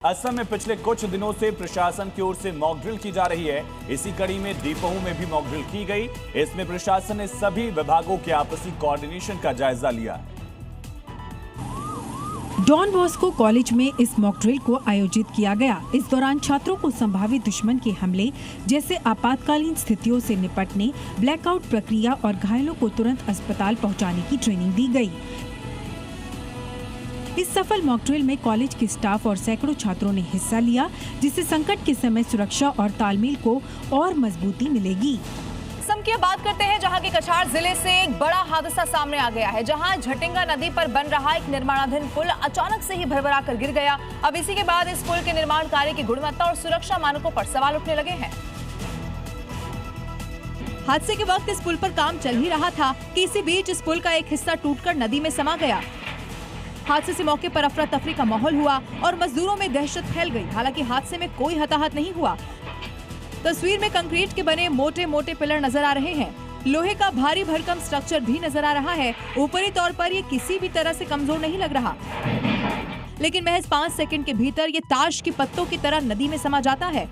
असम में पिछले कुछ दिनों से प्रशासन की ओर से मॉक ड्रिल की जा रही है। इसी कड़ी में दीपहू में भी मॉक ड्रिल की गई। इसमें प्रशासन ने सभी विभागों के आपसी कोऑर्डिनेशन का जायजा लिया। डॉन बॉस्को कॉलेज में इस मॉक ड्रिल को आयोजित किया गया। इस दौरान छात्रों को संभावित दुश्मन के हमले जैसे आपातकालीन स्थितियों से निपटने, ब्लैकआउट प्रक्रिया और घायलों को तुरंत अस्पताल पहुंचाने की ट्रेनिंग दी गई। इस सफल मॉक ड्रिल में कॉलेज के स्टाफ और सैकड़ों छात्रों ने हिस्सा लिया, जिससे संकट के समय सुरक्षा और तालमेल को और मजबूती मिलेगी। असम की बात करते हैं, जहां के कछार जिले से एक बड़ा हादसा सामने आ गया है, जहां झटिंगा नदी पर बन रहा एक निर्माणाधीन पुल अचानक से ही भरभरा कर गिर गया। अब इसी के बाद इस पुल के निर्माण कार्य की गुणवत्ता और सुरक्षा मानकों पर सवाल उठने लगे हैं। हादसे के वक्त इस पुल पर काम चल ही रहा था कि इसी बीच इस पुल का एक हिस्सा टूटकर नदी में समा गया। हादसे से मौके पर अफरा तफरी का माहौल हुआ और मजदूरों में दहशत फैल गई। हालांकि हादसे में कोई हताहत नहीं हुआ। तस्वीर में कंक्रीट के बने मोटे मोटे पिलर नजर आ रहे हैं। लोहे का भारी भरकम स्ट्रक्चर भी नजर आ रहा है। ऊपरी तौर पर ये किसी भी तरह से कमजोर नहीं लग रहा, लेकिन महज 5 सेकंड के भीतर ये ताश के पत्तों की तरह नदी में समा जाता है।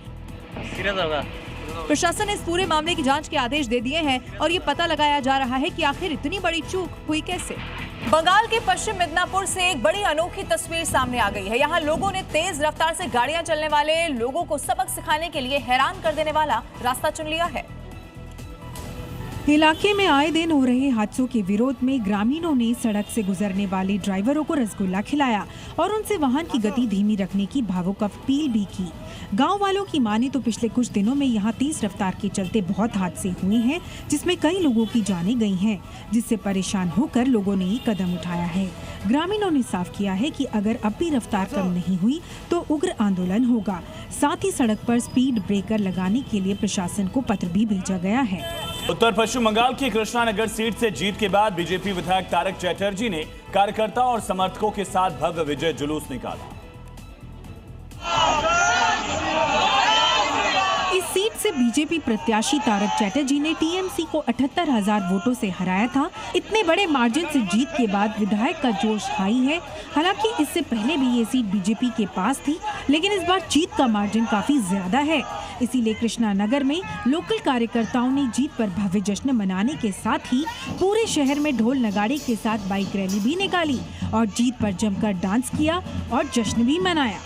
प्रशासन ने इस पूरे मामले की जांच के आदेश दे दिए हैं और ये पता लगाया जा रहा है कि आखिर इतनी बड़ी चूक हुई कैसे। बंगाल के पश्चिम मिदनापुर से एक बड़ी अनोखी तस्वीर सामने आ गई है। यहाँ लोगों ने तेज रफ्तार से गाड़ियां चलने वाले लोगों को सबक सिखाने के लिए हैरान कर देने वाला रास्ता चुन लिया है। इलाके में आए दिन हो रहे हादसों के विरोध में ग्रामीणों ने सड़क से गुजरने वाले ड्राइवरों को रसगुल्ला खिलाया और उनसे वाहन की गति धीमी रखने की भावुक अपील भी की। गांव वालों की माने तो पिछले कुछ दिनों में यहां तेज रफ्तार के चलते बहुत हादसे हुए हैं, जिसमें कई लोगों की जानें गई हैं, जिससे परेशान होकर लोगों ने ये कदम उठाया है। ग्रामीणों ने साफ किया है कि अगर अब भी रफ्तार कम नहीं हुई तो उग्र आंदोलन होगा। साथ ही सड़क पर स्पीड ब्रेकर लगाने के लिए प्रशासन को पत्र भी भेजा गया है। उत्तर पश्चिम बंगाल की कृष्णानगर सीट से जीत के बाद बीजेपी विधायक तारक चटर्जी ने कार्यकर्ताओं और समर्थकों के साथ भव्य विजय जुलूस निकाला। इस सीट से बीजेपी प्रत्याशी तारक चटर्जी ने टीएमसी को 78,000 वोटों से हराया था। इतने बड़े मार्जिन से जीत के बाद विधायक का जोश हाई है। हालांकि इससे पहले भी ये सीट बीजेपी के पास थी, लेकिन इस बार जीत का मार्जिन काफी ज्यादा है। इसीलिए कृष्णानगर में लोकल कार्यकर्ताओं ने जीत पर भव्य जश्न मनाने के साथ ही पूरे शहर में ढोल नगाड़े के साथ बाइक रैली भी निकाली और जीत पर जमकर डांस किया और जश्न भी मनाया।